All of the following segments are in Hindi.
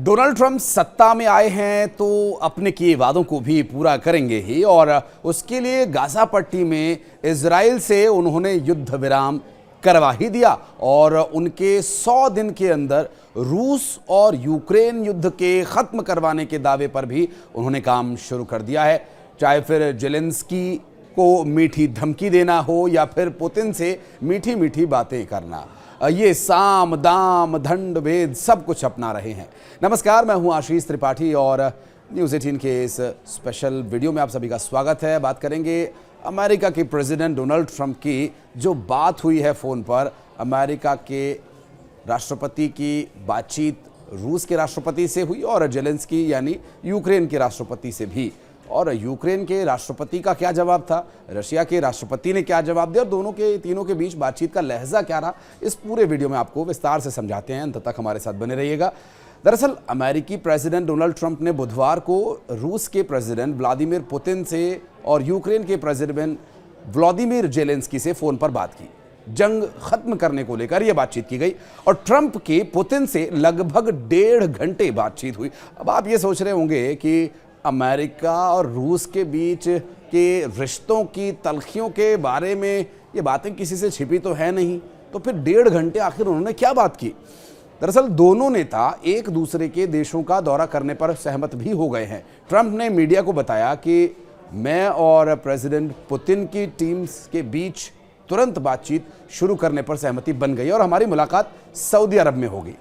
डोनाल्ड ट्रंप सत्ता में आए हैं तो अपने किए वादों को भी पूरा करेंगे ही और उसके लिए गाजा पट्टी में इजराइल से उन्होंने युद्ध विराम करवा ही दिया और उनके 100 दिन के अंदर रूस और यूक्रेन युद्ध के खत्म करवाने के दावे पर भी उन्होंने काम शुरू कर दिया है। चाहे फिर जेलेंस्की को मीठी धमकी देना हो या फिर पुतिन से मीठी मीठी बातें करना, ये साम दाम दंड भेद सब कुछ अपना रहे हैं। नमस्कार, मैं हूं आशीष त्रिपाठी और न्यूज़ 18 के इस स्पेशल वीडियो में आप सभी का स्वागत है। बात करेंगे अमेरिका के प्रेसिडेंट डोनाल्ड ट्रंप की जो बात हुई है फ़ोन पर। अमेरिका के राष्ट्रपति की बातचीत रूस के राष्ट्रपति से हुई और जेलेंस्की यानी यूक्रेन के राष्ट्रपति से भी। और यूक्रेन के राष्ट्रपति का क्या जवाब था, रशिया के राष्ट्रपति ने क्या जवाब दिया और दोनों के तीनों के बीच बातचीत का लहजा क्या रहा, इस पूरे वीडियो में आपको विस्तार से समझाते हैं। अंत तक हमारे साथ बने रहिएगा। दरअसल अमेरिकी प्रेसिडेंट डोनाल्ड ट्रंप ने बुधवार को रूस के प्रेसिडेंट व्लादिमीर पुतिन से और यूक्रेन के प्रेसिडेंट व्लादिमीर जेलेंस्की से फ़ोन पर बात की। जंग खत्म करने को लेकर यह बातचीत की गई और ट्रंप के पुतिन से लगभग 1.5 घंटे बातचीत हुई। अब आप ये सोच रहे होंगे कि अमेरिका और रूस के बीच के रिश्तों की तल्खियों के बारे में ये बातें किसी से छिपी तो है नहीं, तो फिर 1.5 घंटे आखिर उन्होंने क्या बात की। दरअसल दोनों नेता एक दूसरे के देशों का दौरा करने पर सहमत भी हो गए हैं। ट्रंप ने मीडिया को बताया कि मैं और प्रेसिडेंट पुतिन की टीम्स के बीच तुरंत बातचीत शुरू करने पर सहमति बन गई और हमारी मुलाकात सऊदी अरब में होगी।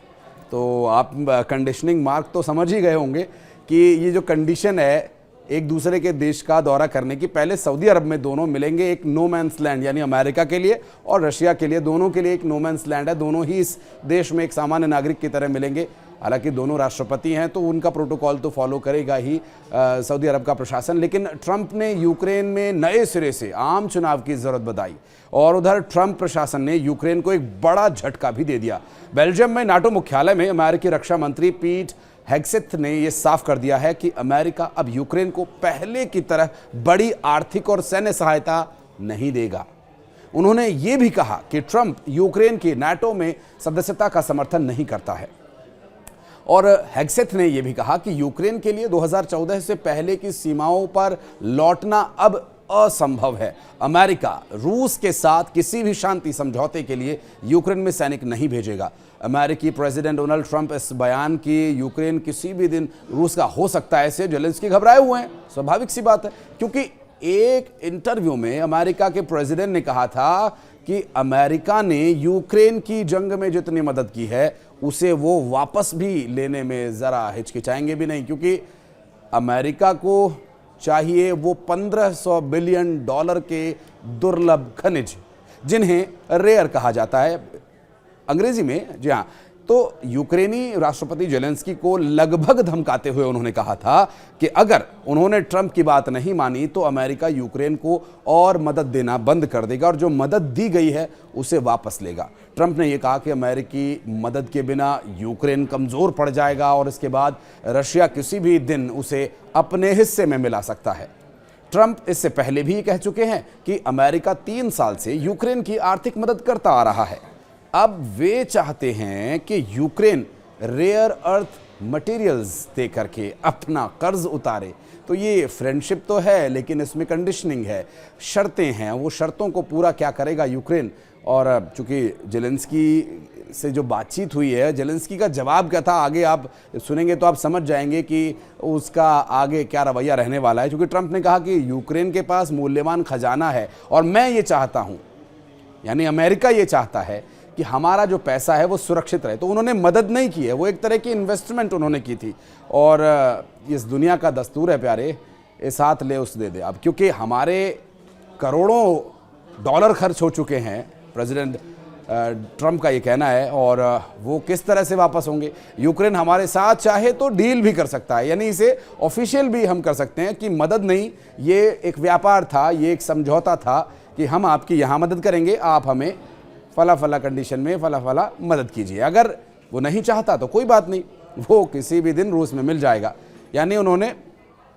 तो आप कंडीशनिंग मार्क तो समझ ही गए होंगे कि ये जो कंडीशन है एक दूसरे के देश का दौरा करने की, पहले सऊदी अरब में दोनों मिलेंगे। एक नो मैंस लैंड यानी अमेरिका के लिए और रशिया के लिए, दोनों के लिए एक नो मैंस लैंड है। दोनों ही इस देश में एक सामान्य नागरिक की तरह मिलेंगे। हालांकि दोनों राष्ट्रपति हैं तो उनका प्रोटोकॉल तो फॉलो करेगा ही सऊदी अरब का प्रशासन। लेकिन ट्रंप ने यूक्रेन में नए सिरे से आम चुनाव की जरूरत बताई और उधर ट्रंप प्रशासन ने यूक्रेन को एक बड़ा झटका भी दे दिया। बेल्जियम में नाटो मुख्यालय में अमेरिकी रक्षा मंत्री पीट हेगसेथ ने यह साफ कर दिया है कि अमेरिका अब यूक्रेन को पहले की तरह बड़ी आर्थिक और सैन्य सहायता नहीं देगा। उन्होंने यह भी कहा कि ट्रंप यूक्रेन की नाटो में सदस्यता का समर्थन नहीं करता है। और हेगसेथ ने यह भी कहा कि यूक्रेन के लिए 2014 से पहले की सीमाओं पर लौटना अब असंभव है। अमेरिका रूस के साथ किसी भी शांति समझौते के लिए यूक्रेन में सैनिक नहीं भेजेगा। अमेरिकी प्रेसिडेंट डोनाल्ड ट्रंप इस बयान की यूक्रेन किसी भी दिन रूस का हो सकता है से जेलेंस्की घबराए हुए हैं। स्वाभाविक सी बात है, क्योंकि एक इंटरव्यू में अमेरिका के प्रेसिडेंट ने कहा था कि अमेरिका ने यूक्रेन की जंग में जितनी मदद की है उसे वो वापस भी लेने में जरा हिचकिचाएंगे भी नहीं, क्योंकि अमेरिका को चाहिए वो $1500 बिलियन के दुर्लभ खनिज जिन्हें रेयर कहा जाता है अंग्रेजी में। जी हाँ, तो यूक्रेनी राष्ट्रपति जेलेंस्की को लगभग धमकाते हुए उन्होंने कहा था कि अगर उन्होंने ट्रंप की बात नहीं मानी तो अमेरिका यूक्रेन को और मदद देना बंद कर देगा और जो मदद दी गई है उसे वापस लेगा। ट्रंप ने यह कहा कि अमेरिकी मदद के बिना यूक्रेन कमजोर पड़ जाएगा और इसके बाद रशिया किसी भी दिन उसे अपने हिस्से में मिला सकता है। ट्रंप इससे पहले भी कह चुके हैं कि अमेरिका 3 साल से यूक्रेन की आर्थिक मदद करता आ रहा है। अब वे चाहते हैं कि यूक्रेन रेयर अर्थ मटेरियल्स दे करके अपना कर्ज उतारे। तो ये फ्रेंडशिप तो है लेकिन इसमें कंडीशनिंग है, शर्तें हैं। वो शर्तों को पूरा क्या करेगा यूक्रेन। और चूंकि जेलेंस्की से जो बातचीत हुई है, जेलेंस्की का जवाब क्या था आगे आप सुनेंगे तो आप समझ जाएंगे कि उसका आगे क्या रवैया रहने वाला है। क्योंकि ट्रंप ने कहा कि यूक्रेन के पास मूल्यवान खजाना है और मैं ये चाहता हूँ, यानी अमेरिका ये चाहता है कि हमारा जो पैसा है वो सुरक्षित रहे। तो उन्होंने मदद नहीं की है, वो एक तरह की इन्वेस्टमेंट उन्होंने की थी। और इस दुनिया का दस्तूर है प्यारे, इस हाथ ले उस दे दे। अब क्योंकि हमारे करोड़ों डॉलर खर्च हो चुके हैं, प्रेसिडेंट ट्रंप का ये कहना है, और वो किस तरह से वापस होंगे। यूक्रेन हमारे साथ चाहे तो डील भी कर सकता है, यानी इसे ऑफिशियल भी हम कर सकते हैं कि मदद नहीं, ये एक व्यापार था, ये एक समझौता था कि हम आपकी यहाँ मदद करेंगे, आप हमें फला फला कंडीशन में फला फला मदद कीजिए। अगर वो नहीं चाहता तो कोई बात नहीं, वो किसी भी दिन रूस में मिल जाएगा। यानी उन्होंने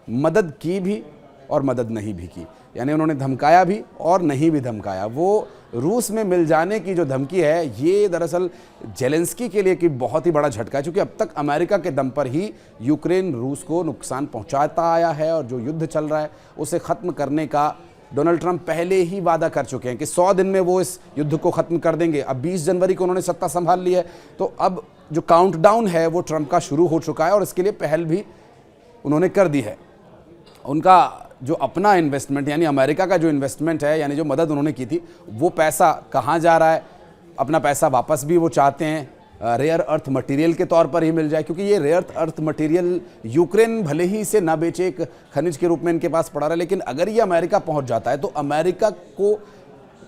मदद की भी और मदद नहीं भी की, यानी उन्होंने धमकाया भी और नहीं भी धमकाया। वो रूस में मिल जाने की जो धमकी है, ये दरअसल जेलेंस्की के लिए कि बहुत ही बड़ा झटका है, क्योंकि अब तक अमेरिका के दम पर ही यूक्रेन रूस को नुकसान पहुंचाता आया है और जो युद्ध चल रहा है उसे ख़त्म करने का डोनाल्ड ट्रंप पहले ही वादा कर चुके हैं कि 100 दिन में वो इस युद्ध को ख़त्म कर देंगे। अब 20 जनवरी को उन्होंने सत्ता संभाल ली है, तो अब जो काउंटडाउन है वो ट्रंप का शुरू हो चुका है और इसके लिए पहल भी उन्होंने कर दी है। उनका जो अपना इन्वेस्टमेंट यानी अमेरिका का जो इन्वेस्टमेंट है, यानी जो मदद उन्होंने की थी, वो पैसा कहाँ जा रहा है, अपना पैसा वापस भी वो चाहते हैं रेयर अर्थ मटेरियल के तौर पर ही मिल जाए, क्योंकि ये रेयर अर्थ मटेरियल यूक्रेन भले ही इसे ना बेचे, एक खनिज के रूप में इनके पास पड़ा रहा है, लेकिन अगर ये अमेरिका पहुंच जाता है तो अमेरिका को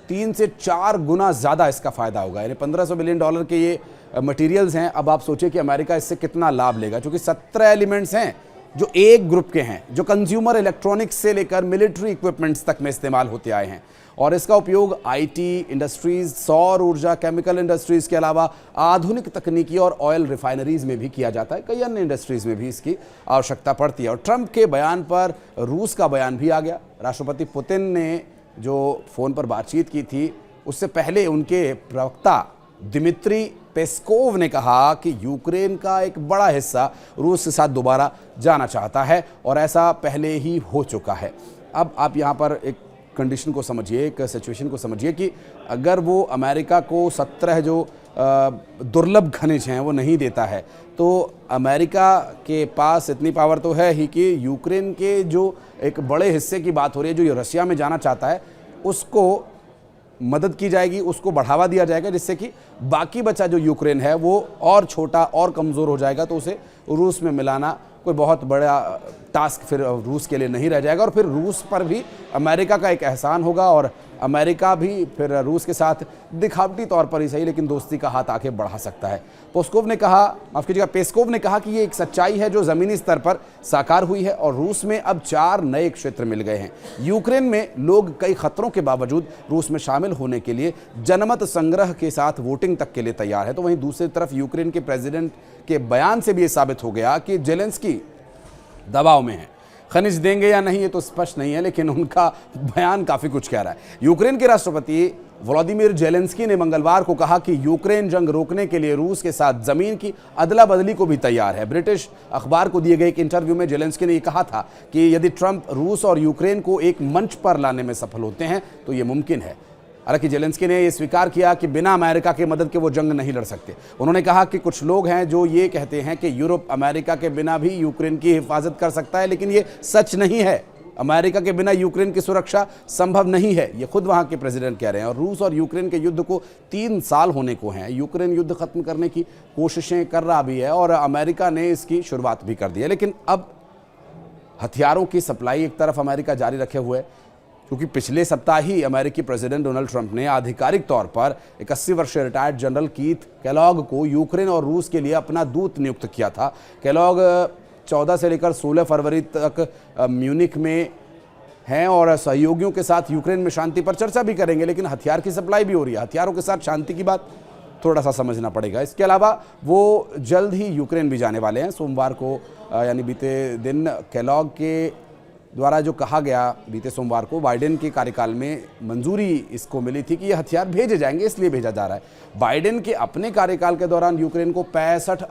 3 से 4 गुना ज़्यादा इसका फ़ायदा होगा। यानी $1500 बिलियन के ये मटेरियल्स हैं। अब आप सोचिए कि अमेरिका इससे कितना लाभ लेगा, क्योंकि 17 एलिमेंट्स हैं जो एक ग्रुप के हैं, जो कंज्यूमर इलेक्ट्रॉनिक्स से लेकर मिलिट्री इक्विपमेंट्स तक में इस्तेमाल होते आए हैं, और इसका उपयोग आईटी इंडस्ट्रीज, सौर ऊर्जा, केमिकल इंडस्ट्रीज के अलावा आधुनिक तकनीकी और ऑयल रिफाइनरीज में भी किया जाता है। कई अन्य इंडस्ट्रीज में भी इसकी आवश्यकता पड़ती है। और ट्रंप के बयान पर रूस का बयान भी आ गया। राष्ट्रपति पुतिन ने जो फ़ोन पर बातचीत की थी, उससे पहले उनके प्रवक्ता दिमित्री पेस्कोव ने कहा कि यूक्रेन का एक बड़ा हिस्सा रूस के साथ दोबारा जाना चाहता है और ऐसा पहले ही हो चुका है। अब आप यहाँ पर एक कंडीशन को समझिए, एक सिचुएशन को समझिए कि अगर वो अमेरिका को 17 जो दुर्लभ खनिज हैं वो नहीं देता है, तो अमेरिका के पास इतनी पावर तो है ही कि यूक्रेन के जो एक बड़े हिस्से की बात हो रही है, जो ये रशिया में जाना चाहता है, उसको मदद की जाएगी, उसको बढ़ावा दिया जाएगा, जिससे कि बाकी बचा जो यूक्रेन है वो और छोटा और कमज़ोर हो जाएगा। तो उसे रूस में मिलाना कोई बहुत बड़ा टास्क फिर रूस के लिए नहीं रह जाएगा, और फिर रूस पर भी अमेरिका का एक एहसान होगा और अमेरिका भी फिर रूस के साथ दिखावटी तौर पर ही सही लेकिन दोस्ती का हाथ आगे बढ़ा सकता है। पेस्कोव ने कहा कि ये एक सच्चाई है जो ज़मीनी स्तर पर साकार हुई है और रूस में अब 4 नए क्षेत्र मिल गए हैं। यूक्रेन में लोग कई खतरों के बावजूद रूस में शामिल होने के लिए जनमत संग्रह के साथ वोटिंग तक के लिए तैयार है। तो वहीं दूसरी तरफ यूक्रेन के प्रेसिडेंट के बयान से भी ये साबित हो गया कि जेलेंस्की दबाव में है। खनिज देंगे या नहीं ये तो स्पष्ट नहीं है, लेकिन उनका बयान काफ़ी कुछ कह रहा है। यूक्रेन के राष्ट्रपति व्लादिमीर जेलेंस्की ने मंगलवार को कहा कि यूक्रेन जंग रोकने के लिए रूस के साथ ज़मीन की अदला बदली को भी तैयार है। ब्रिटिश अखबार को दिए गए एक इंटरव्यू में जेलेंस्की ने यह कहा था कि यदि ट्रंप रूस और यूक्रेन को एक मंच पर लाने में सफल होते हैं तो ये मुमकिन है। हालांकि जेलेंस्की ने यह स्वीकार किया कि बिना अमेरिका के मदद के वो जंग नहीं लड़ सकते। उन्होंने कहा कि कुछ लोग हैं जो ये कहते हैं कि यूरोप अमेरिका के बिना भी यूक्रेन की हिफाजत कर सकता है, लेकिन ये सच नहीं है। अमेरिका के बिना यूक्रेन की सुरक्षा संभव नहीं है, ये खुद वहाँ के प्रेसिडेंट कह रहे हैं। और रूस और यूक्रेन के युद्ध को 3 साल होने को हैं। यूक्रेन युद्ध खत्म करने की कोशिशें कर रहा भी है और अमेरिका ने इसकी शुरुआत भी कर दी है। लेकिन अब हथियारों की सप्लाई एक तरफ अमेरिका जारी रखे हुए, क्योंकि पिछले सप्ताह ही अमेरिकी प्रेसिडेंट डोनाल्ड ट्रंप ने आधिकारिक तौर पर 81 वर्षीय रिटायर्ड जनरल कीथ केलॉग को यूक्रेन और रूस के लिए अपना दूत नियुक्त किया था। केलॉग 14 से लेकर 16 फरवरी तक म्यूनिख में हैं और सहयोगियों के साथ यूक्रेन में शांति पर चर्चा भी करेंगे, लेकिन हथियार की सप्लाई भी हो रही है। हथियारों के साथ शांति की बात थोड़ा सा समझना पड़ेगा। इसके अलावा वो जल्द ही यूक्रेन भी जाने वाले हैं। सोमवार को यानी बीते दिन केलॉग के द्वारा जो कहा गया, बीते सोमवार को बाइडेन के कार्यकाल में मंजूरी इसको मिली थी कि ये हथियार भेजे जाएंगे, इसलिए भेजा जा रहा है। बाइडेन के अपने कार्यकाल के दौरान यूक्रेन को $65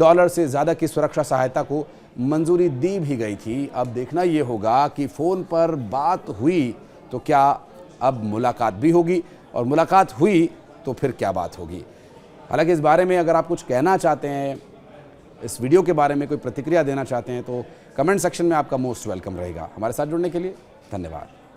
अरब से ज़्यादा की सुरक्षा सहायता को मंजूरी दी भी गई थी। अब देखना ये होगा कि फ़ोन पर बात हुई तो क्या अब मुलाकात भी होगी, और मुलाकात हुई तो फिर क्या बात होगी। हालांकि इस बारे में अगर आप कुछ कहना चाहते हैं, इस वीडियो के बारे में कोई प्रतिक्रिया देना चाहते हैं, तो कमेंट सेक्शन में आपका मोस्ट वेलकम रहेगा। हमारे साथ जुड़ने के लिए धन्यवाद।